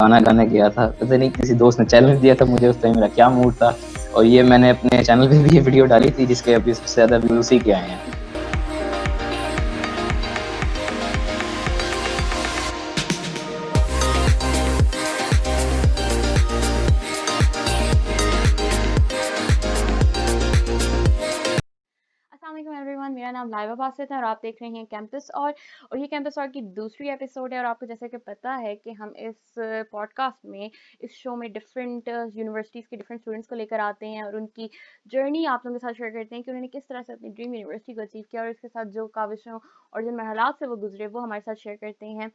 गाना गाने गया था, पता नहीं किसी दोस्त ने चैलेंज दिया था मुझे, उस टाइम मेरा क्या मूड था, और ये मैंने अपने चैनल पे भी ये वीडियो डाली थी जिसके अभी सबसे ज़्यादा व्यूज़ उसी के आए हैं। अस्सलाम वालेकुम एवरीवन, मेरा नाम लाइबा बासित है और आप देख रहे हैं कैंपस और ये कैंपस और की दूसरी एपिसोड है। और आपको जैसे कि पता है कि हम इस पॉडकास्ट में, इस शो में डिफरेंट यूनिवर्सिटीज़ के डिफरेंट स्टूडेंट्स को लेकर आते हैं और उनकी जर्नी आप लोगों के साथ शेयर करते हैं कि उन्होंने किस तरह से अपनी ड्रीम यूनिवर्सिटी को अचीव किया और इसके साथ जो काविशों और जिन मरहलात से वो गुजरे वो हमारे साथ शेयर करते हैं।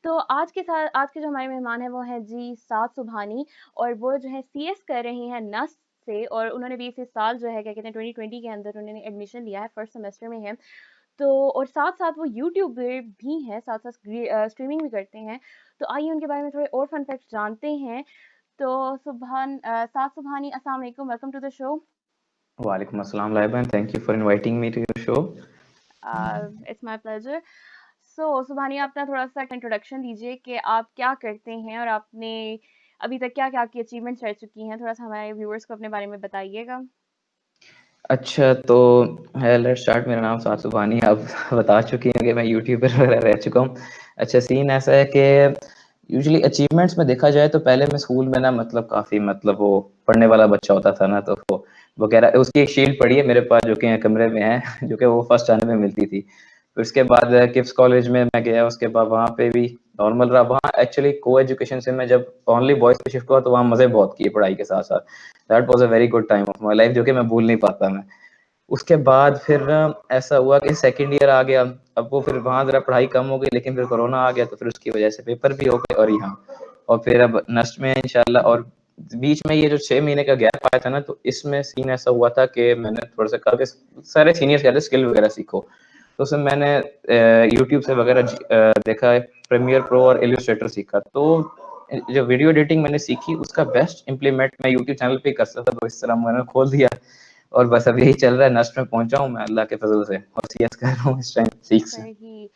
तो आज के जो हमारे मेहमान हैं वो हैं जी साद सुबहानी, और वो जो है सीएस कर रही हैं नस से, और उन्होंने भी इसी साल जो है क्या कहते हैं 2020 के अंदर उन्होंने एडमिशन लिया है, फर्स्ट सेमेस्टर में है। तो और साथ साथ वो यूट्यूबर भी हैं, साथ साथ स्ट्रीमिंग भी करते हैं। तो आइए उनके बारे में थोड़े और फन फैक्ट जानते हैं। तो साद सुबहानी, अस्सलाम वालेकुम, वेलकम टू द शो। वालेकुम अस्सलाम Laiba, thank you for inviting me to your show. It's my pleasure. So Subhani, आप अपना थोड़ा सा इंट्रोडक्शन दीजिए कि आप क्या करते हैं और आपने अभी तक क्या क्या आपकी अचीवमेंट्स रह चुकी हैं, थोड़ा सा हमारे व्यूअर्स को अपने बारे में बताइएगा। अच्छा, तो लेट्स स्टार्ट। मेरा नाम साद सुबहानी, आप बता चुकी हैं कि मैं यूट्यूबर वगैरह रह चुका हूँ। अच्छा, सीन ऐसा है कि यूजुअली अचीवमेंट्स में देखा जाए तो पहले मैं स्कूल में ना मतलब काफ़ी मतलब वो पढ़ने वाला बच्चा होता था ना, तो वो वगैरह उसकी एक शील्ड पड़ी है मेरे पास जो कि कमरे में है जो कि वो फर्स्ट आने में मिलती थी। फिर उसके बाद किप्स कॉलेज में मैं गया, उसके बाद वहाँ पे भी नॉर्मल रहा। वहाँ एक्चुअली को एजुकेशन से मैं जब ओनली बॉयज़ पे शिफ्ट हुआ तो वहाँ मज़े बहुत किए पढ़ाई के साथ-साथ। That was a very good time of my life जो कि मैं भूल नहीं पाता मैं। उसके बाद फिर ऐसा हुआ कि सेकंड ईयर आ गया, अब वो फिर वहाँ ज़रा पढ़ाई कम हो गई, लेकिन फिर कोरोना आ गया तो फिर उसकी वजह से पेपर भी हो गए और यहाँ, और फिर अब नस्ट में है इंशाल्लाह। और बीच में ये जो 6 महीने का गैप आया था ना, तो इसमें सीन ऐसा हुआ था कि मैंने थोड़ा-सा कहा कि सारे सीनियर्स कहते स्किल वगैरह सीखो, तो उसमें मैंने यूट्यूब से वगैरह देखा है, प्रीमियर प्रो और इलस्ट्रेटर सीखा। तो जो वीडियो एडिटिंग मैंने सीखी उसका बेस्ट इम्प्लीमेंट मैं यूट्यूब चैनल पे ही कर सकता था, तो इस तरह मैंने खोल दिया और बस अब यही चल रहा है। नस्ट में पहुंचा हूँ मैं अल्लाह के फजल से, और सीएस कर रहा हूँ इस टाइम 6 से। सही।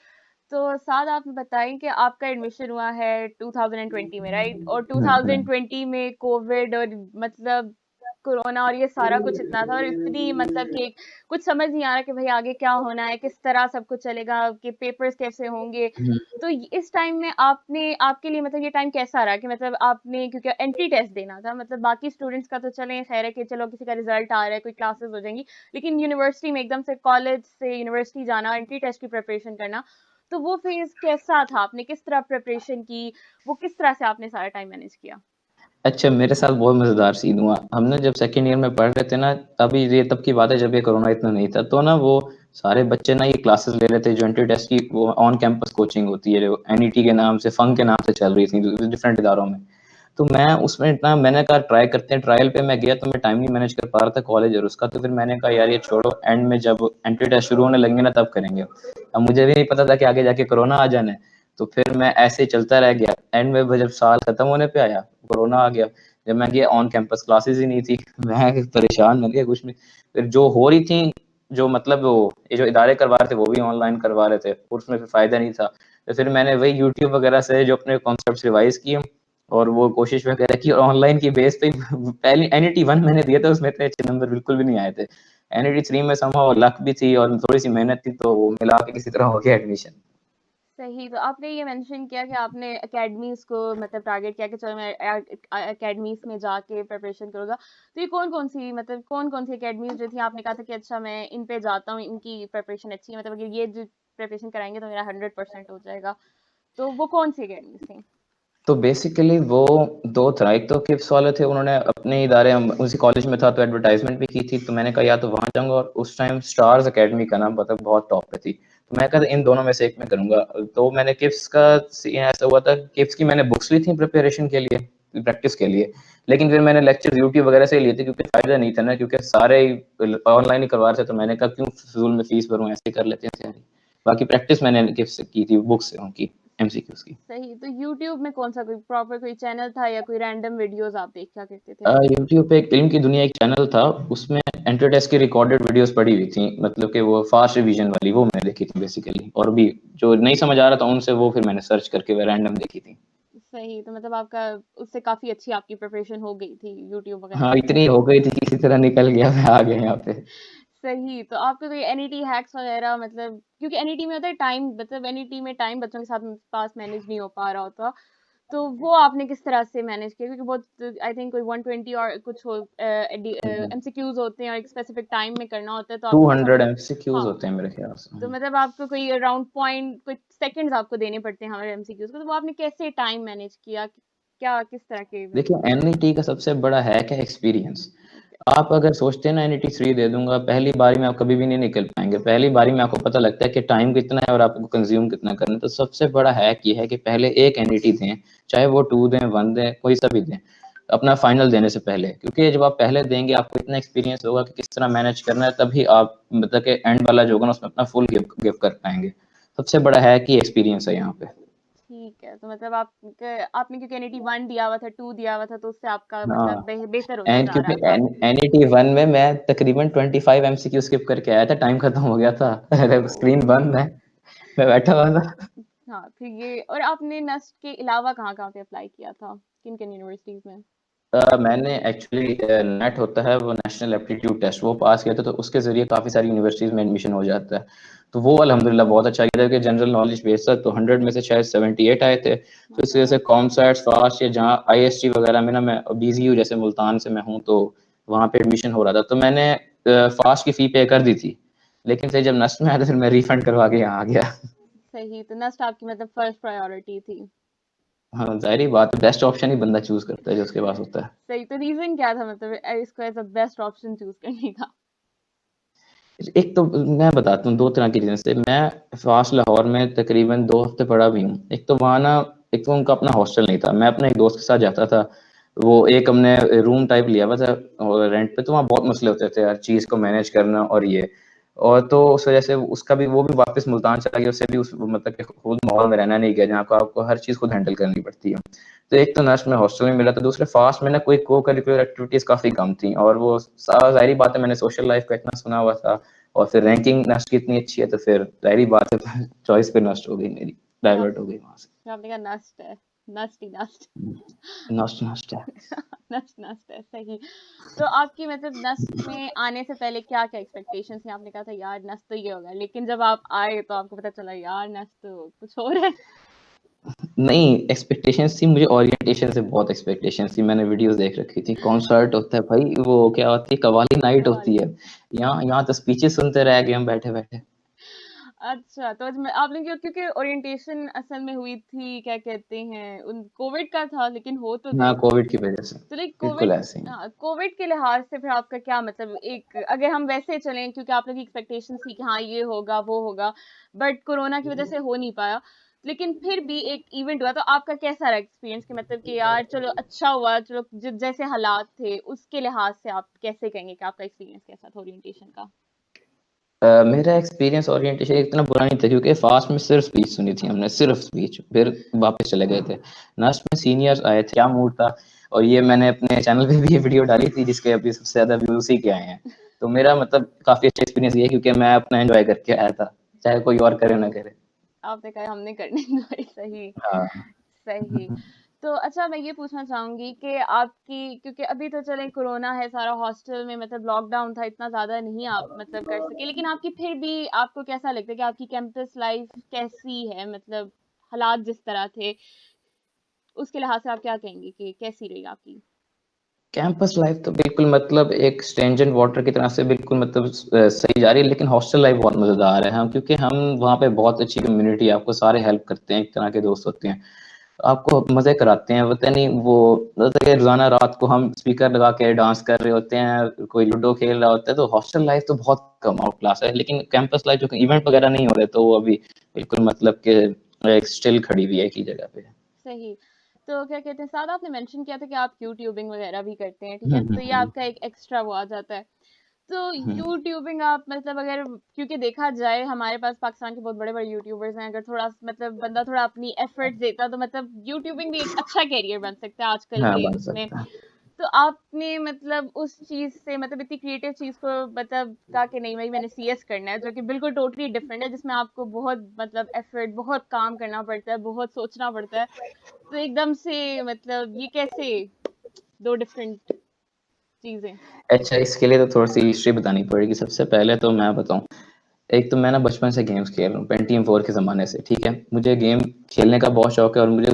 तो साथ आप बताएं कि आपका एडमिशन हुआ है 2020 में, राइट? और हम्म। 2020 में कोविड और मतलब कोरोना और ये सारा कुछ इतना था और इतनी मतलब कि कुछ समझ नहीं आ रहा कि भाई आगे क्या होना है, किस तरह सब कुछ चलेगा, कि पेपर्स कैसे होंगे। हम्म। तो इस टाइम में आपने, आपके लिए मतलब ये टाइम कैसा रहा कि मतलब आपने, क्योंकि एंट्री टेस्ट देना था, मतलब बाकी स्टूडेंट्स का तो चले खैर है कि चलो किसी का रिजल्ट आ रहा है, कोई क्लासेस हो जाएंगी, लेकिन यूनिवर्सिटी में एकदम से कॉलेज से यूनिवर्सिटी जाना, एंट्री टेस्ट की प्रिपरेशन करना, तो वो फेज़ कैसा था? आपने किस तरह प्रिपरेशन की? वो किस तरह से आपने सारा टाइम मैनेज किया? अच्छा, मेरे साथ बहुत मज़ेदार सीन हुआ। हमने जब सेकंड ईयर में पढ़ रहे थे ना, अभी ये तब की बात है जब ये कोरोना इतना नहीं था, तो ना वो सारे बच्चे ना ये क्लासेस ले रहे थे जो एंट्री टेस्ट की, वो ऑन कैंपस कोचिंग होती है जो एनईटी के नाम से, फंक के नाम से चल रही थी डिफरेंट इदारों में। तो मैं उसमें इतना मैंने कहा ट्राई करते हैं, ट्रायल पे मैं गया तो मैं टाइम नहीं मैनेज कर पा रहा था कॉलेज और उसका, तो फिर मैंने कहा यार ये छोड़ो, एंड में जब एंट्री टेस्ट शुरू होने लगेंगे ना तब करेंगे। अब मुझे भी नहीं पता था कि आगे जाके कोरोना आ जाना है, तो फिर मैं ऐसे ही चलता रह गया। एंड में जब साल खत्म होने पे आया, कोरोना आ गया। जब मैं गया ऑन कैंपस क्लासेस ही नहीं थी, मैं परेशान हो गया कुछ नहीं। फिर जो हो रही थी, जो मतलब वो ये जो इदारे करवा रहे थे वो भी ऑनलाइन करवा रहे थे, उसमें फिर फायदा नहीं था। तो फिर मैंने वही यूट्यूब वगैरह से जो अपने कॉन्सेप्ट रिवाइज किए और वो कोशिश वगैरह की, और ऑनलाइन की बेस पे पहले एनईटी 1 मैंने दिया था, उसमें इतने अच्छे नंबर बिल्कुल भी नहीं आए थे। एनईटी 3 में समहाउ लक भी थी और थोड़ी सी मेहनत थी, तो वो मिला के किसी तरह हो गया एडमिशन। सही। तो आपने ये मेंशन किया कि आपने एकेडमीज़ को मतलब टारगेट किया कि चलो मैं एकेडमीज़ में जाके प्रिपरेशन करूँगा। तो ये कौन-कौन सी, मतलब कौन-कौन सी एकेडमीज़ जो थी आपने कहा था कि अच्छा मैं इन पे जाता हूँ, इनकी प्रिपरेशन अच्छी है, मतलब अगर ये जो प्रिपरेशन कराएँगे तो मेरा 100% हो जाएगा। तो वो कौन सी एकेडमीज़ थी? तो बेसिकली वो 2 था, एक तो किप्स वाले थे, उन्होंने अपने इदारे, हम उसी कॉलेज में था तो एडवर्टाइजमेंट भी की थी, तो मैंने कहा या तो वहाँ जाऊँगा, और उस टाइम स्टार्स एकेडमी का नाम पता बहुत टॉप पे थी, तो मैं कहा इन दोनों में से एक में करूँगा। तो मैंने किप्स का सीन ऐसा हुआ था, किप्स की मैंने बुक्स ली थी प्रिपरेशन के लिए, प्रैक्टिस के लिए, लेकिन फिर मैंने लेक्चर यूट्यूब वगैरह से ही लिए थे क्योंकि फ़ायदा नहीं था ना, क्योंकि सारे ऑनलाइन ही करवा रहे थे, तो मैंने कहा क्यों फ़िज़ूल में फ़ीस भरूँ, ऐसे कर लेते हैं तैयारी। बाकी प्रैक्टिस मैंने किप्स से की थी, बुक्स से उनकी, एमसीक्यूज़ की। सही। तो यूट्यूब में कौन-सा कोई प्रॉपर कोई चैनल था या कोई रैंडम वीडियोज़ आप देखा करते थे? यूट्यूब पे एक इल्म की दुनिया एक चैनल था, उसमें एंट्री टेस्ट की रिकॉर्डेड वीडियोस पड़ी हुई थी, मतलब कि वो फास्ट रिवीजन वाली, वो मैंने देखी थी बेसिकली, और भी जो नहीं समझ आ रहा था उनसे वो फिर मैंने सर्च करके वो रैंडम देखी थी। सही, तो मतलब आपका उससे काफ़ी अच्छी आपकी प्रिपरेशन हो गई थी यूट्यूब वगैरह हाँ, से। इतनी हो गई थी कि किसी तरह निकल गया, मैं आ गया यहाँ पे। सही, तो आपको कोई एनईटी हैक्स वगैरह मतलब क्योंकि एनईटी में होता है टाइम मतलब एनईटी में टाइम बच्चों के साथ पास मैनेज नहीं हो पा रहा होता, तो वो आपने किस तरह से मैनेज किया? क्योंकि बहुत आई थिंक कोई 120 और कुछ हो एमसीक्यूज़ होते हैं और एक स्पेसिफिक टाइम में करना होता है, तो आपको ऐसा 200 कुछ एमसीक्यूज़ हाँ, होते हैं मेरे ख्याल से। तो मतलब आपको कोई अराउंड पॉइंट कुछ सेकंड्स आपको देने पड़ते हैं हमारे एमसीक्यूज़ को, तो वो आपने कैसे टाइम मैनेज किया? क्या किस तरह के देखिए, मतलब एनईटी का सबसे बड़ा हैक है एक्सपीरियंस। ओके, आप अगर सोचते हैं ना एनईटी 3 दे दूँगा, पहली बारी में आप कभी भी नहीं निकल पाएँगे। पहली बारी में आपको पता लगता है कि टाइम कितना है और आपको कंज़्यूम कितना करना है। तो सबसे बड़ा हैक ये है कि पहले एक एनईटी दें, चाहे वो 2 दें, 1 दें, कोई सा भी दें, अपना फाइनल देने से पहले। क्योंकि जब आप पहले देंगे, आपको इतना एक्सपीरियंस होगा कि किस तरह मैनेज करना है, तभी आप मतलब कि एंड वाला जो होगा ना, उसमें अपना फुल गिव गिव कर पाएँगे। सबसे बड़ा हैक ही एक्सपीरियंस है यहाँ पे। ठीक है, तो मतलब आपने क्योंकि एनईटी 1 दिया हुआ था, 2 दिया हुआ था, तो उससे आपका हाँ। मतलब बेहतर होता एंड जा क्योंकि रहा था। एनईटी 1 में मैं तकरीबन 25 एमसीक्यू स्किप करके आया था, टाइम खत्म हो गया था। स्क्रीन ओह! बंद है, मैं बैठा हुआ था। हाँ, फिर ये और आपने नेस्ट के अलावा कहाँ-कहाँ पे अप्लाई किया था? किन-किन यूनिवर्सिटीज़ में? मैंने एक्चुअली नेट होता है वो नेशनल एप्टीट्यूड टेस्ट वो पास किया था, तो उसके ज़रिए काफ़ी सारी यूनिवर्सिटीज़ में एडमिशन हो जाता है। तो वो अल्हम्दुलिल्लाह बहुत अच्छा किया था कि जनरल नॉलेज बेस्ड था, तो 100 में से शायद 78 आए थे। तो इस वजह माशाल्लाह। से कॉमसर्ट, फास्ट या जहाँ आईएसटी वगैरह में ना मैं बीजीयू जैसे मुल्तान से मैं हूँ, तो वहाँ पे एडमिशन हो रहा था। तो मैंने फास्ट की फ़ी पे कर दी थी, लेकिन फिर जब नस्ट में आया तो फिर मैं रिफंड करवा के यहाँ आ गया। सही, तो नेस्ट आपकी मतलब फर्स्ट प्रायोरिटी थी। हाँ, ज़ाहिर-सी बात है, बेस्ट ऑप्शन ही बंदा चूज़ करता है जो उसके पास होता है। सही, तो रीज़न क्या था मतलब इसको as a best option choose करने का? एक तो मैं बताता हूँ 2 तरह की रीज़न से मैं फ़ास्ट लाहौर में तकरीबन 2 हफ़्ते पढ़ा भी हूँ। एक तो वहाँ ना एक तो उनका अपना हॉस्टल नहीं था, मैं अपने एक दोस्त के साथ जाता था। वो एक हमने रूम टाइप लिया हुआ था रेंट पे, तो वहाँ बहुत मसले होते थे हर चीज़ को मैनेज करना और ये। और तो उस वज़ह से उसका भी वो भी वापस मुल्तान चला गया, उससे भी उस मतलब कि खुद माहौल में रहना नहीं गया जहाँ को आपको हर चीज़ खुद हैंडल करनी पड़ती है। तो एक तो नर्स में हॉस्टल में मिला था, दूसरे फ़ास्ट में ना कोई को-करिकुलर एक्टिविटीज़ काफ़ी कम थी और वो ज़ाहिर-सी बात है मैंने सोशल लाइफ़ का इतना सुना हुआ था और फिर रैंकिंग नस्ट की इतनी अच्छी है तो फिर ज़ाहिर-सी बात है चॉइस फिर नस्ट हो गई मेरी, फिर आप डाइवर्ट हो गई वहाँ से। फिर आपने कहा नेस्ट है, नेस्ट ही नेस्ट। नस्ट नस्ट है। नेस्ट नेस्ट है, सही। तो आपकी मतलब नेस्ट में आने से पहले क्या-क्या एक्सपेक्टेशंस थी? आपने कहा था यार नेस्ट तो ये होगा, लेकिन जब आप आए तो आपको पता चला यार नेस्ट तो कुछ और है। नहीं, एक्सपेक्टेशंस थी मुझे ओरिएंटेशन से बहुत एक्सपेक्टेशंस थी, मैंने वीडियोज़ देख रखी थी, कॉन्सर्ट होता है भाई वो क्या होती है कव्वाली नाइट होती कव्वाली। है। यहाँ यहाँ तो स्पीचेस सुनते रह गए हम बैठे-बैठे। अच्छा, तो इसमें आपने क्योंकि ओरिएंटेशन असल में हुई थी, क्या कहते हैं, उन कोविड का था, लेकिन हो तो हाँ, दिस कोविड की वजह से, तो लाइक बिल्कुल कोविड ऐसे ही। हाँ, कोविड के लिहाज से फिर आपका क्या मतलब एक अगर हम वैसे चलें क्योंकि आप लोग की एक्सपेक्टेशंस थी कि हाँ, ये होगा, वो होगा, बट कोरोना की वजह से हो नहीं पाया। लेकिन फिर भी एक इवेंट हुआ, तो आपका कैसा रहा एक्सपीरियंस कि मतलब कि यार चलो अच्छा हुआ, चलो ज जैसे हालात थे, उसके लिहाज से आप कैसे कहेंगे कि आपका एक्सपीरियंस कैसा था ओरिएंटेशन का? मेरा एक्सपीरियंस ओरिएंटेशन इतना बुरा नहीं था क्योंकि फास्ट में सिर्फ स्पीच सुनी थी हमने, सिर्फ स्पीच, फिर वापस चले गए थे। लास्ट में सीनियर्स आए थे, क्या मूड था और ये मैंने अपने चैनल पे भी ये वीडियो डाली थी जिसके अभी सबसे ज़्यादा व्यूज़ उसी के आए हैं। तो मेरा मतलब काफ़ी अच्छा एक्सपीरियंस ये है क्योंकि मैं अपना एन्जॉय करके आया था, चाहे कोई और करे ना करे। आपने कहा हमने करने दो सही, हाँ। सही। तो अच्छा मैं ये पूछना चाहूँगी कि आपकी क्योंकि अभी तो चलें कोरोना है, सारा हॉस्टल में मतलब लॉकडाउन था, इतना ज़्यादा नहीं आप मतलब कर सके, लेकिन आपकी फिर भी आपको कैसा लगता है कि आपकी कैंपस लाइफ़ कैसी है? मतलब हालात जिस तरह थे, उसके लिहाज से आप क्या कहेंगी कि कैसी रही आपकी? कैंपस लाइफ़ तो बिल्कुल मतलब एक स्ट्रेंजेंट वाटर की तरह से बिल्कुल मतलब सही जा रही है, लेकिन हॉस्टल लाइफ़ बहुत मज़ेदार है। हम क्योंकि हम वहाँ पे बहुत अच्छी कम्युनिटी है, आपको सारे हेल्प करते हैं, एक तरह के दोस्त होते हैं। आपको मज़े कराते हैं, पता नहीं वो मतलब कि रोज़ाना रात को हम स्पीकर लगा के डांस कर रहे होते हैं, कोई लूडो खेल रहा होता है, तो हॉस्टल लाइफ़ तो बहुत कम आउट क्लास है। लेकिन कैंपस लाइफ़ जो कि इवेंट वगैरह नहीं हो रहे, तो वो अभी बिल्कुल मतलब कि एक स्टिल खड़ी हुई है एक ही जगह पे। सही। तो क्या कहते हैं, साथ आपने मेंशन किया था कि आप यूट्यूबिंग वगैरह भी करते हैं, ठीक हुँ, है? हुँ, तो ये हुँ। आपका एक एक्स्ट्रा वो आ जाता है। तो हुँ। यूट्यूबिंग आप मतलब अगर क्योंकि देखा जाए हमारे पास पाकिस्तान के बहुत बड़े-बड़े यूट्यूबर्स हैं, अगर थोड़ा मतलब बंदा थोड़ा अपनी एफर्ट्स देता तो मतलब यूट्यूबिंग भी एक अच्छा करियर बन सकता है आजकल हाँ, के बन उसमें। सकता है। तो आपने मतलब उस चीज से मतलब इतनी क्रिएटिव चीज को मतलब कहा कि नहीं भाई मैंने सीएस करना है, जो कि बिल्कुल टोटली डिफरेंट है, जिसमें आपको बहुत मतलब एफर्ट, बहुत काम करना पड़ता है, बहुत सोचना पड़ता है। तो एकदम से मतलब ये कैसे दो डिफरेंट चीजें? अच्छा, इसके लिए तो थोड़ी-सी हिस्ट्री बतानी पड़ेगी। सबसे पहले तो मैं बताऊँ, एक तो मैं ना बचपन से गेम्स खेल रहा हूँ, पेंटियम 4 के ज़माने से, ठीक है? मुझे गेम खेलने का बहुत शौक है और मुझे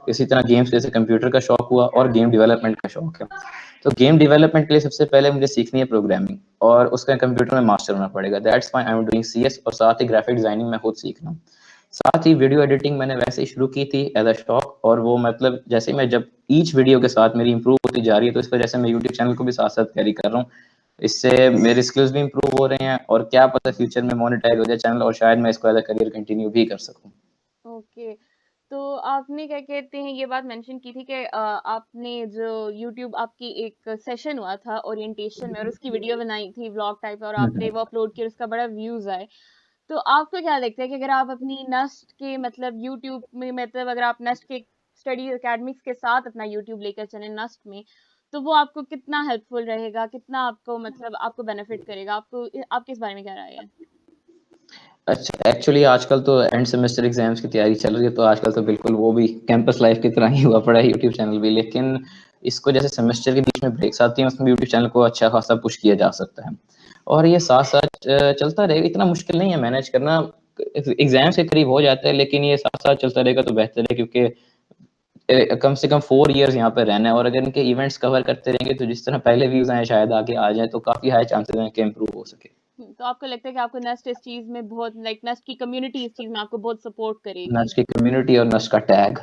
इसी तरह गेम्स जैसे कंप्यूटर का शौक हुआ और गेम डेवलपमेंट का शौक है। तो गेम डेवलपमेंट के लिए सबसे पहले मुझे सीखनी है प्रोग्रामिंग और उसका कंप्यूटर में मास्टर होना पड़ेगा। That's why I am doing CS और साथ ही ग्राफिक डिज़ाइनिंग मैं खुद सीख रहा हूँ। साथ ही वीडियो एडिटिंग मैंने वैसे ही शुरू की थी एज़ अ शौक और वो मतलब जैसे ही मैं जब ईच वीडियो के साथ मेरी इम्प्रूव होती जा रही है, तो इस वजह से मैं यूट्यूब चैनल को भी साथ-साथ कैरी कर रहा हूँ। इससे मेरे स्किल्स भी इम्प्रूव हो रहे हैं और क्या पता फ्यूचर में मोनेटाइज़ हो जाए चैनल और शायद मैं इसको एज़ अ करियर कंटिन्यू भी कर सकूँ। ओके। तो आपने क्या कहते हैं ये बात मेंशन की थी कि आपने जो यूट्यूब आपकी एक सेशन हुआ था ओरिएंटेशन में और उसकी वीडियो बनाई थी व्लॉग टाइप और हुँ, आपने हुँ। वो अपलोड किया और उसका बड़ा व्यूज आए। तो आपको क्या लगता है कि अगर आप अपनी नस्ट के मतलब यूट्यूब में मतलब अगर आप नस्ट के स्टडी एकेडमिक्स के साथ अपना यूट्यूब लेकर चलें नस्ट में, तो वो आपको कितना हेल्पफुल रहेगा, कितना आपको मतलब आपको बेनिफिट करेगा? आपके इस बारे में क्या राय है? अच्छा, एक्चुअली आजकल तो एंड सेमेस्टर एग्ज़ाम्स की तैयारी चल रही है, तो आजकल तो बिल्कुल वो भी कैंपस लाइफ़ की तरह ही हुआ पड़ा है यूट्यूब चैनल भी। लेकिन इसको जैसे सेमेस्टर के बीच में ब्रेक्स आती हैं, उसमें यूट्यूब चैनल को अच्छा खासा पुश किया जा सकता है। और ये साथ-साथ चलता रहेगा, इतना मुश्किल नहीं है मैनेज करना। एग्ज़ाम्स के करीब हो जाता है, लेकिन ये साथ-साथ चलता रहेगा तो बेहतर है क्योंकि कम से कम 4 इयर्स यहाँ पे रहना है और अगर इनके इवेंट्स कवर करते रहेंगे, तो जिस तरह पहले व्यूज़ आए, शायद आगे आ जाएँ, तो काफ़ी हाई चांसेज़ हैं कि इम्प्रूव हो सके। तो आपको लगता है कि आपको नेस्ट इस चीज में बहुत लाइक नेस्ट की कम्युनिटी इस चीज में आपको बहुत सपोर्ट करेगी? नस्ल की कम्युनिटी और नस्ल का टैग।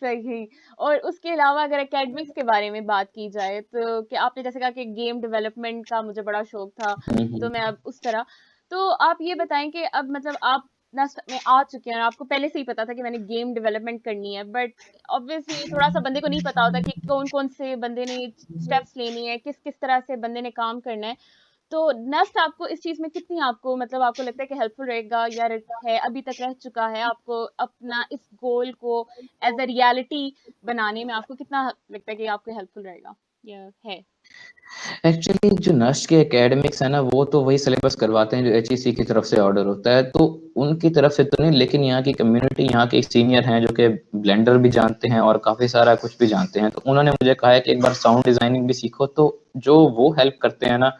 सही। और उसके अलावा अगर एकेडमिक्स के बारे में बात की जाए तो कि आपने जैसे कहा कि गेम डेवलपमेंट का मुझे बड़ा शौक था, हुँ, तो हुँ। मैं अब उस तरह, तो आप ये बताएं कि अब मतलब आप नस्ट में आ चुके हैं और आपको पहले से ही पता था कि मैंने गेम डेवलपमेंट करनी है, बट ऑब्वियसली थोड़ा सा बंदे को नहीं पता होता कि कौन कौन से बंदे ने स्टेप्स लेनी है, किस किस तरह से बंदे ने काम करना है। तो नेस्ट आपको इस चीज में कितनी आपको मतलब आपको लगता है कि हेल्पफुल रहेगा या है अभी तक रह चुका है, आपको अपना इस गोल को एज अ रियलिटी बनाने में आपको कितना लगता है कि आपको हेल्पफुल रहेगा या है? एक्चुअली जो नस्ल के एकेडमिक्स है ना, वो तो वही सिलेबस करवाते हैं जो एचईसी की तरफ से ऑर्डर होता है, तो उनकी तरफ से तो नहीं, लेकिन यहाँ की कम्युनिटी, यहाँ के सीनियर हैं जो कि ब्लेंडर भी जानते हैं और काफ़ी सारा कुछ भी जानते हैं, तो उन्होंने मुझे कहा है कि एक बार साउंड डिज़ाइनिंग भी सीखो, तो जो वो हेल्प करते हैं ना,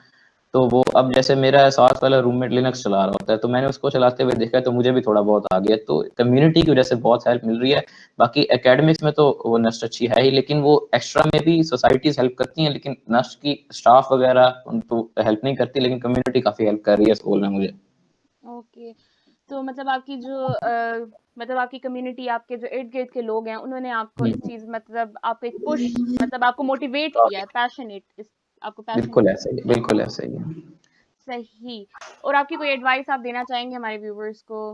तो वो अब जैसे मेरा साथ वाला रूममेट लिनक्स चला रहा होता है, तो मैंने उसको चलाते हुए देखा है, तो मुझे भी थोड़ा बहुत आ गया। तो कम्युनिटी की वजह से बहुत हेल्प मिल रही है। बाकी एकेडमिक्स में तो वो नस्ट अच्छी है ही, लेकिन वो एक्स्ट्रा में भी सोसाइटीज़ हेल्प करती हैं, लेकिन नस्ट की स्टाफ वगैरह तो हेल्प नहीं करती, लेकिन कम्युनिटी काफ़ी हेल्प कर रही है स्कूल में मुझे। ओके। तो मतलब आपकी जो मतलब आपकी कम्युनिटी, आपके जो इर्द गिर्द के लोग हैं, उन्होंने आपको हुँ, इस चीज मतलब आपको एक पुश मतलब आपको मोटिवेट किया है, पैशनेट इस आपको पैशनेट बिल्कुल ऐसा ही है, बिल्कुल ऐसा ही है। सही। और आपकी कोई एडवाइस आप देना चाहेंगे हमारे व्यूवर्स को?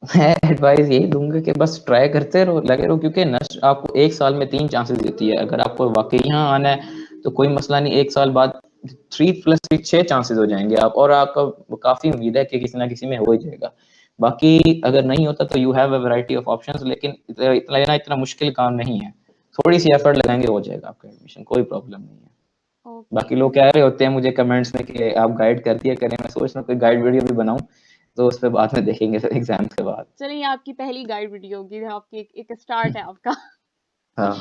मैं एडवाइस यही दूँगा कि बस ट्राई करते रहो, लगे रहो क्योंकि नस्ट आपको 1 साल में 3 चांसेस देती है। अगर आपको वाक़ई यहाँ आना है, तो कोई मसला नहीं, 1 साल बाद 3 प्लस 3 6 चांसेस हो जाएँगे आप और आपका काफ़ी उम्मीद है कि किसी न किसी में हो ही जाएगा। बाकी अगर नहीं होता तो you have a variety of options, लेकिन इतना लेना इतना मुश्किल काम नहीं है। थोड़ी-सी एफर्ट लगाएँगे हो जाएगा आपका एडमिशन, कोई प्रॉब्लम नहीं है। ओके। बाकी लोग कह रहे होते हैं मुझे कमेंट्स में कि आप गाइड कर दिया करें, मैं सोच रहा हूँ कोई गाइड वीडियो भी बनाऊँ, तो उस पे बाद में देखेंगे फिर एग्ज़ाम के बाद। चलिए आपकी पहली गाइड वीडियो होगी, आपकी एक स्टार्ट है आपका। हाँ।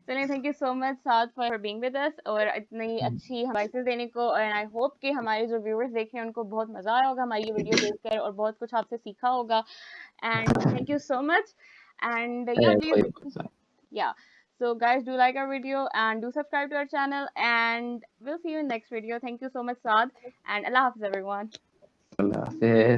चलिए, thank you so much Saad for being with us और इतनी अच्छी एडवाइसेस देने को, एंड आई होप कि हमारे जो व्यूअर्स देख रहे हैं उनको बहुत मजा आया होगा हमारी ये वीडियो देखकर और बहुत कुछ आपसे सीखा होगा, and thank you so much, and या कोई प्लीज, बात yeah, so guys, do like our video and do subscribe to our channel, and we'll see you in next video. Thank you so much, Saad, and Allah Hafiz everyone. नहीं, अल्लाह हाफ़िज़।